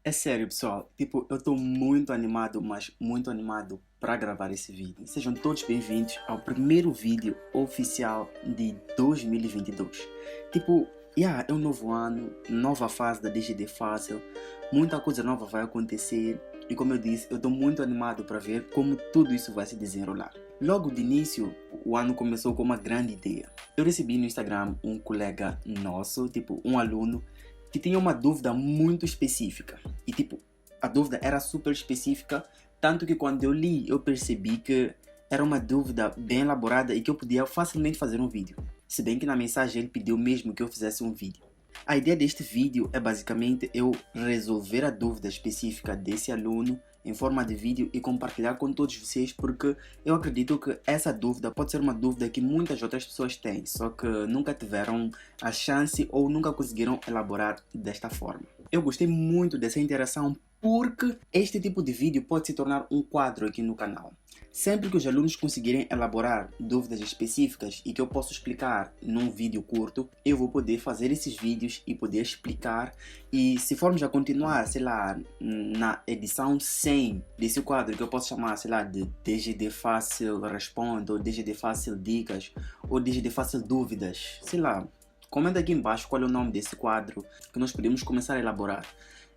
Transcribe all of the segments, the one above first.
É sério, pessoal. Tipo, eu tô muito animado, mas muito animado para gravar esse vídeo. Sejam todos bem-vindos ao primeiro vídeo oficial de 2022. Tipo, é um novo ano, nova fase da DGD Fácil, muita coisa nova vai acontecer e, como eu disse, eu tô muito animado para ver como tudo isso vai se desenrolar. Logo de início, o ano começou com uma grande ideia. Eu recebi no Instagram um colega nosso, tipo, um aluno, que tinha uma dúvida muito específica. E tipo, a dúvida era super específica, tanto que quando eu li, eu percebi que era uma dúvida bem elaborada e que eu podia facilmente fazer um vídeo. Se bem que na mensagem ele pediu mesmo que eu fizesse um vídeo. A ideia deste vídeo é basicamente eu resolver a dúvida específica desse aluno em forma de vídeo e compartilhar com todos vocês, porque eu acredito que essa dúvida pode ser uma dúvida que muitas outras pessoas têm, só que nunca tiveram a chance ou nunca conseguiram elaborar desta forma. Eu gostei muito dessa interação porque este tipo de vídeo pode se tornar um quadro aqui no canal. Sempre que os alunos conseguirem elaborar dúvidas específicas e que eu posso explicar num vídeo curto, eu vou poder fazer esses vídeos e poder explicar. E se formos a continuar, sei lá, na edição 100 desse quadro, que eu posso chamar, sei lá, de DGD Fácil Responde, ou DGD Fácil Dicas, ou DGD Fácil Dúvidas, sei lá, comenta aqui embaixo qual é o nome desse quadro que nós podemos começar a elaborar.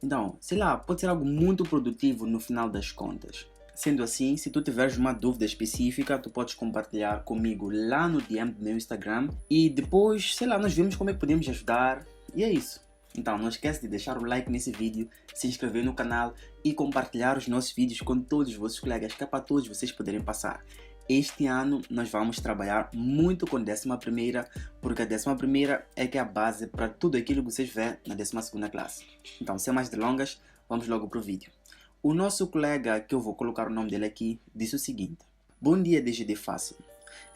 Então, sei lá, pode ser algo muito produtivo no final das contas. Sendo assim, se tu tiveres uma dúvida específica, tu podes compartilhar comigo lá no DM do meu Instagram e depois, sei lá, nós vemos como é que podemos ajudar e é isso. Então, não esquece de deixar o like nesse vídeo, se inscrever no canal e compartilhar os nossos vídeos com todos os vossos colegas, que é para todos vocês poderem passar. Este ano nós vamos trabalhar muito com a 11ª, porque a 11ª é que é a base para tudo aquilo que vocês vêem na 12ª classe. Então, sem mais delongas, vamos logo para o vídeo. O nosso colega, que eu vou colocar o nome dele aqui, disse o seguinte: Bom dia, DGD Fácil.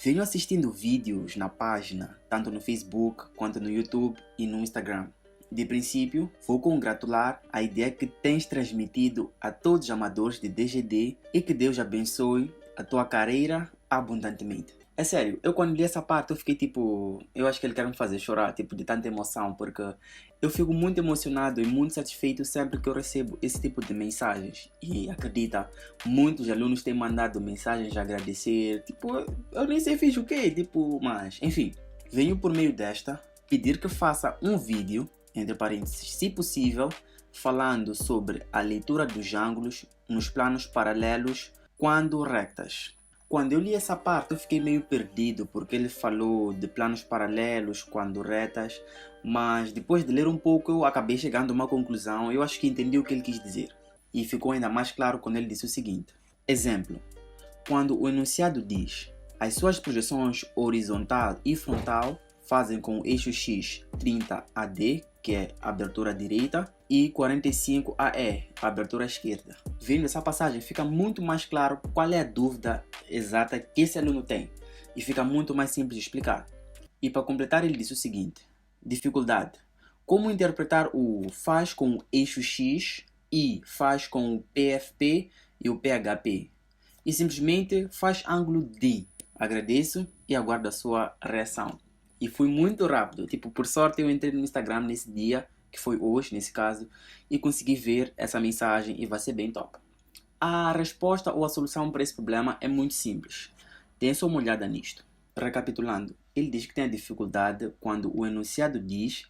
Venho assistindo vídeos na página, tanto no Facebook, quanto no YouTube e no Instagram. De princípio, vou congratular a ideia que tens transmitido a todos os amadores de DGD e que Deus abençoe a tua carreira abundantemente. É sério, eu quando li essa parte eu fiquei tipo, eu acho que ele quer me fazer chorar, tipo, de tanta emoção, porque eu fico muito emocionado e muito satisfeito sempre que eu recebo esse tipo de mensagens. E acredita, muitos alunos têm mandado mensagens a agradecer, tipo, eu nem sei fiz o quê, tipo, mas, enfim, venho por meio desta pedir que faça um vídeo, entre parênteses, se possível, falando sobre a leitura dos ângulos nos planos paralelos quando rectas. Quando eu li essa parte eu fiquei meio perdido porque ele falou de planos paralelos quando retas, mas depois de ler um pouco eu acabei chegando a uma conclusão. Eu acho que entendi o que ele quis dizer e ficou ainda mais claro quando ele disse o seguinte: exemplo, quando o enunciado diz as suas projeções horizontal e frontal fazem com o eixo X 30 AD, que é a abertura à direita, e 45 AE, a abertura à esquerda. Vendo essa passagem fica muito mais claro qual é a dúvida exata que esse aluno tem e fica muito mais simples de explicar. E para completar ele disse o seguinte: dificuldade. Como interpretar o faz com o eixo X e faz com o PFP e o PHP? E simplesmente faz ângulo D. Agradeço e aguardo a sua reação. E fui muito rápido, tipo, por sorte eu entrei no Instagram nesse dia, que foi hoje nesse caso, e consegui ver essa mensagem e vai ser bem top. A resposta ou a solução para esse problema é muito simples. Dê só uma olhada nisto. Recapitulando, ele diz que tem a dificuldade quando o enunciado diz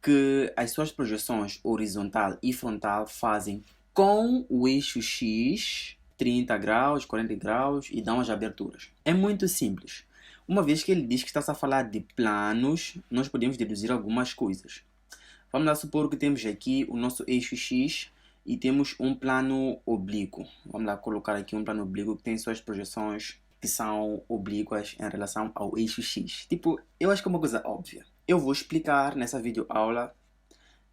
que as suas projeções horizontal e frontal fazem com o eixo X 30 graus, 40 graus e dão as aberturas. É muito simples. Uma vez que ele diz que está a falar de planos, nós podemos deduzir algumas coisas. Vamos lá supor que temos aqui o nosso eixo X e temos um plano oblíquo. Vamos lá colocar aqui um plano oblíquo que tem suas projeções que são oblíquas em relação ao eixo X. Tipo, eu acho que é uma coisa óbvia. Eu vou explicar nessa videoaula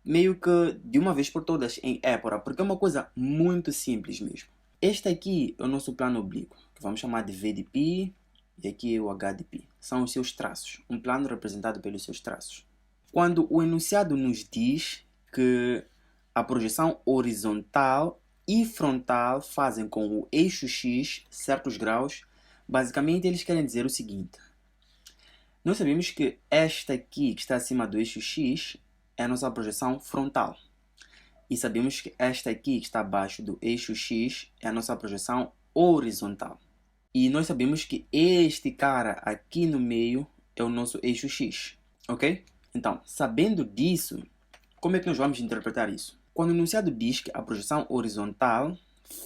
meio que de uma vez por todas em épora, porque é uma coisa muito simples mesmo. Este aqui é o nosso plano oblíquo, que vamos chamar de V de π, e aqui é o H de π. São os seus traços, um plano representado pelos seus traços. Quando o enunciado nos diz que a projeção horizontal e frontal fazem com o eixo X certos graus, basicamente eles querem dizer o seguinte: nós sabemos que esta aqui, que está acima do eixo X, é a nossa projeção frontal. E sabemos que esta aqui que está abaixo do eixo X é a nossa projeção horizontal. E nós sabemos que este cara aqui no meio é o nosso eixo X, ok? Então, sabendo disso, como é que nós vamos interpretar isso? Quando o enunciado diz que a projeção horizontal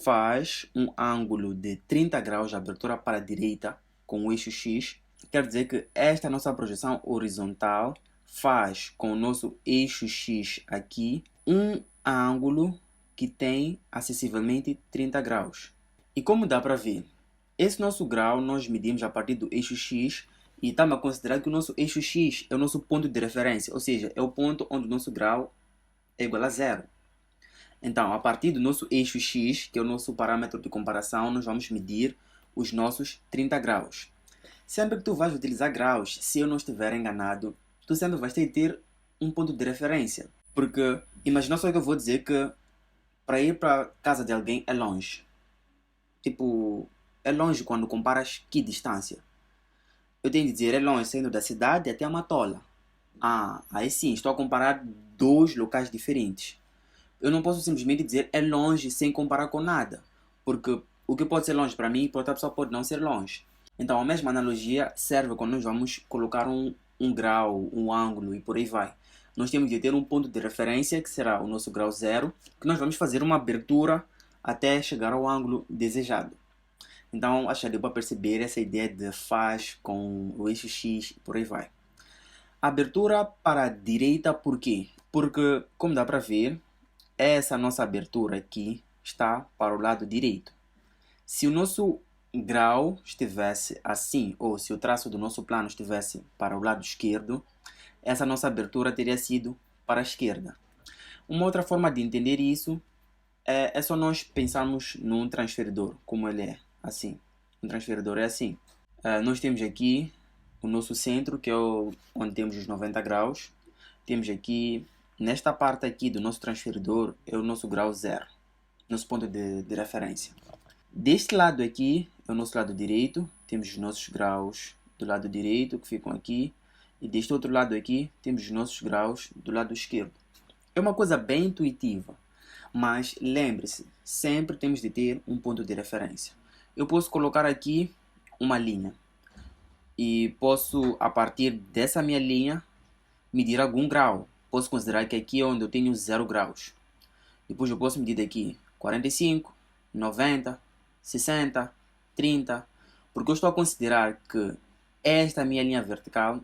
faz um ângulo de 30 graus de abertura para a direita com o eixo X, quer dizer que esta nossa projeção horizontal faz com o nosso eixo X aqui um ângulo que tem acessivelmente 30 graus. E como dá para ver, esse nosso grau nós medimos a partir do eixo X e estamos a considerar que o nosso eixo X é o nosso ponto de referência, ou seja, é o ponto onde o nosso grau é igual a zero. Então, a partir do nosso eixo X, que é o nosso parâmetro de comparação, nós vamos medir os nossos 30 graus. Sempre que tu vais utilizar graus, se eu não estiver enganado, tu sempre vais ter que ter um ponto de referência. Porque, imagina só que eu vou dizer que para ir para a casa de alguém é longe. Tipo, é longe quando comparas que distância? Eu tenho que dizer, é longe saindo da cidade até a Matola. Ah, aí sim, estou a comparar dois locais diferentes. Eu não posso simplesmente dizer é longe sem comparar com nada. Porque o que pode ser longe para mim, para outra pessoa pode não ser longe. Então a mesma analogia serve quando nós vamos colocar um grau, um ângulo e por aí vai. Nós temos de ter um ponto de referência, que será o nosso grau zero, que nós vamos fazer uma abertura até chegar ao ângulo desejado. Então acho que deu para perceber essa ideia de faz com o eixo X e por aí vai. Abertura para a direita por quê? Porque, como dá para ver, essa nossa abertura aqui está para o lado direito. Se o nosso grau estivesse assim, ou se o traço do nosso plano estivesse para o lado esquerdo, essa nossa abertura teria sido para a esquerda. Uma outra forma de entender isso é só nós pensarmos num transferidor, como ele é, assim. Um transferidor é assim. Nós temos aqui o nosso centro, que é onde temos os 90 graus. Temos aqui, nesta parte aqui do nosso transferidor, é o nosso grau zero, nosso ponto de referência. Deste lado aqui é o nosso lado direito, temos os nossos graus do lado direito que ficam aqui. E deste outro lado aqui temos os nossos graus do lado esquerdo. É uma coisa bem intuitiva, mas lembre-se, sempre temos de ter um ponto de referência. Eu posso colocar aqui uma linha e posso, a partir dessa minha linha, medir algum grau. Posso considerar que aqui é onde eu tenho 0 graus. Depois eu posso medir daqui 45, 90, 60, 30, porque eu estou a considerar que esta minha linha vertical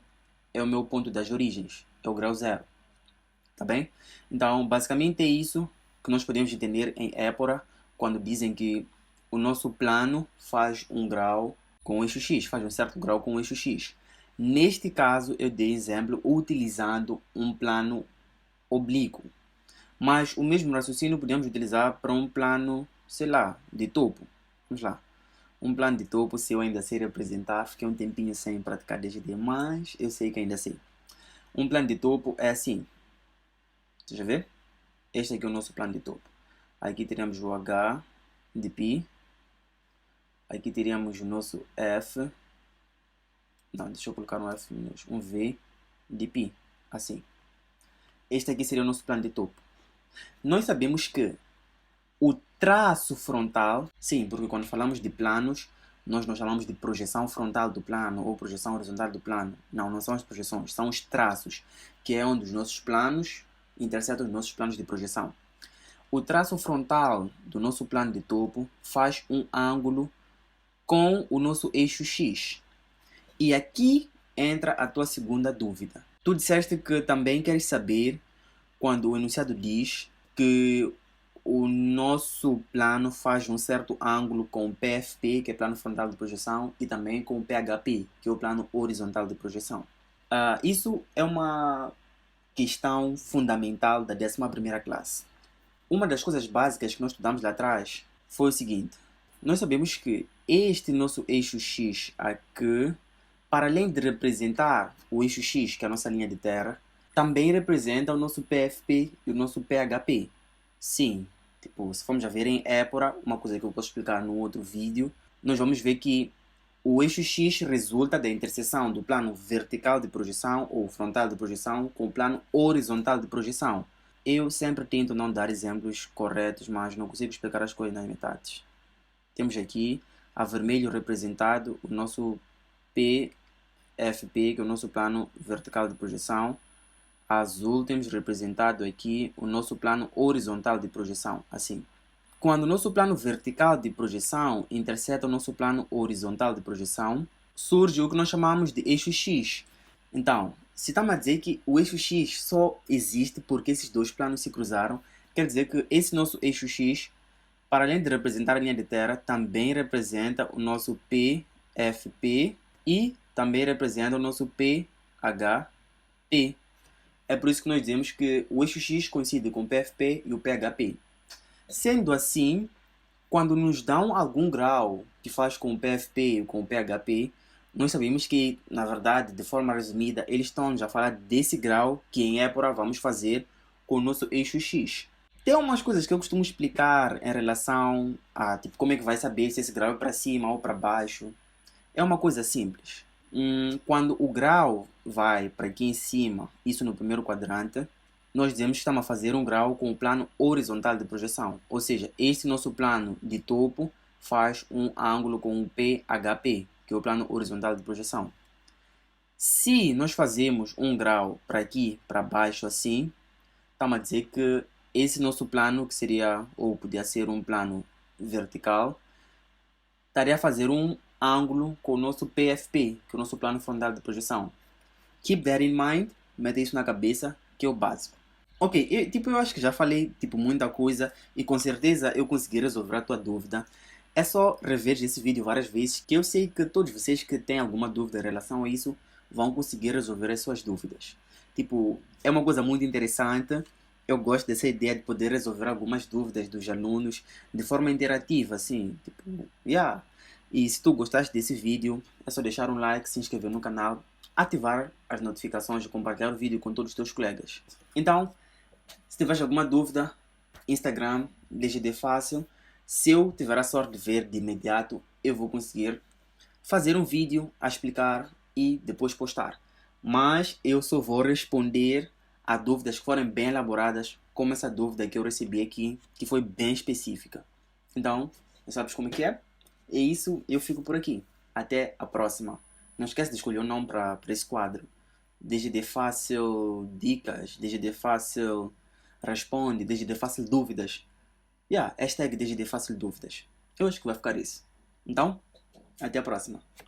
é o meu ponto das origens, é o grau zero. Tá bem? Então, basicamente é isso que nós podemos entender em Épora quando dizem que o nosso plano faz um grau com o eixo X, faz um certo grau com o eixo X. Neste caso, eu dei exemplo utilizando um plano oblíquo. Mas o mesmo raciocínio podemos utilizar para um plano, sei lá, de topo. Vamos lá. Um plano de topo, se eu ainda sei representar, fiquei um tempinho sem praticar DGD, mas eu sei que ainda sei. Um plano de topo é assim. Deixa eu ver. Este aqui é o nosso plano de topo. Aqui teríamos o H de π. Aqui teríamos o nosso F. Não, deixa eu colocar um F minúsculo. Um V de π. Assim. Este aqui seria o nosso plano de topo. Nós sabemos que o traço frontal, sim, porque quando falamos de planos, nós falamos de projeção frontal do plano ou projeção horizontal do plano. Não, não são as projeções, são os traços, que é onde os nossos planos interceptam os nossos planos de projeção. O traço frontal do nosso plano de topo faz um ângulo com o nosso eixo X. E aqui entra a tua segunda dúvida. Tu disseste que também queres saber quando o enunciado diz que o nosso plano faz um certo ângulo com o PFP, que é plano frontal de projeção, e também com o PHP, que é o plano horizontal de projeção. Isso é uma questão fundamental da 11ª classe. Uma das coisas básicas que nós estudamos lá atrás foi o seguinte. Nós sabemos que este nosso eixo X aqui, para além de representar o eixo X, que é a nossa linha de terra, também representa o nosso PFP e o nosso PHP. Sim, tipo, se formos a ver em Épora, uma coisa que eu posso explicar no outro vídeo, nós vamos ver que o eixo X resulta da interseção do plano vertical de projeção ou frontal de projeção com o plano horizontal de projeção. Eu sempre tento não dar exemplos corretos, mas não consigo explicar as coisas nas metades. Temos aqui a vermelho representado o nosso PFP, que é o nosso plano vertical de projeção. A azul temos representado aqui o nosso plano horizontal de projeção, assim. Quando o nosso plano vertical de projeção interseta o nosso plano horizontal de projeção, surge o que nós chamamos de eixo X. Então, se estamos a dizer que o eixo X só existe porque esses dois planos se cruzaram, quer dizer que esse nosso eixo X, para além de representar a linha de terra, também representa o nosso PFP e também representa o nosso PHP. É por isso que nós dizemos que o eixo X coincide com o PFP e o PHP. Sendo assim, quando nos dão algum grau que faz com o PFP ou com o PHP, nós sabemos que, na verdade, de forma resumida, eles estão já a falar desse grau que em Épora vamos fazer com o nosso eixo X. Tem umas coisas que eu costumo explicar em relação a tipo, como é que vai saber se esse grau é para cima ou para baixo. É uma coisa simples. Quando o grau vai para aqui em cima, isso no primeiro quadrante, nós dizemos que estamos a fazer um grau com o plano horizontal de projeção. Ou seja, este nosso plano de topo faz um ângulo com o PHP, que é o plano horizontal de projeção. Se nós fazemos um grau para aqui, para baixo assim, estamos a dizer que esse nosso plano, que seria, ou podia ser um plano vertical, estaria a fazer um ângulo com o nosso PFP, que é o nosso plano frontal de projeção. Keep that in mind, mete isso na cabeça, que é o básico. Ok, eu acho que já falei muita coisa e com certeza eu consegui resolver a tua dúvida. É só rever esse vídeo várias vezes, que eu sei que todos vocês que têm alguma dúvida em relação a isso vão conseguir resolver as suas dúvidas. É uma coisa muito interessante. Eu gosto dessa ideia de poder resolver algumas dúvidas dos alunos de forma interativa, assim, yeah. E se tu gostaste desse vídeo, é só deixar um like, se inscrever no canal, ativar as notificações e compartilhar o vídeo com todos os teus colegas. Então, se tiveres alguma dúvida, Instagram, DGD Fácil. Se eu tiver a sorte de ver de imediato, eu vou conseguir fazer um vídeo a explicar e depois postar. Mas eu só vou responder a dúvidas que forem bem elaboradas, como essa dúvida que eu recebi aqui, que foi bem específica. Então, já sabes como é que é? É isso, eu fico por aqui. Até a próxima. Não esquece de escolher o nome para esse quadro. DGD Fácil Dicas, DGD Fácil Responde, DGD Fácil Dúvidas. Hashtag DGD Fácil Dúvidas. Eu acho que vai ficar isso. Então, até a próxima.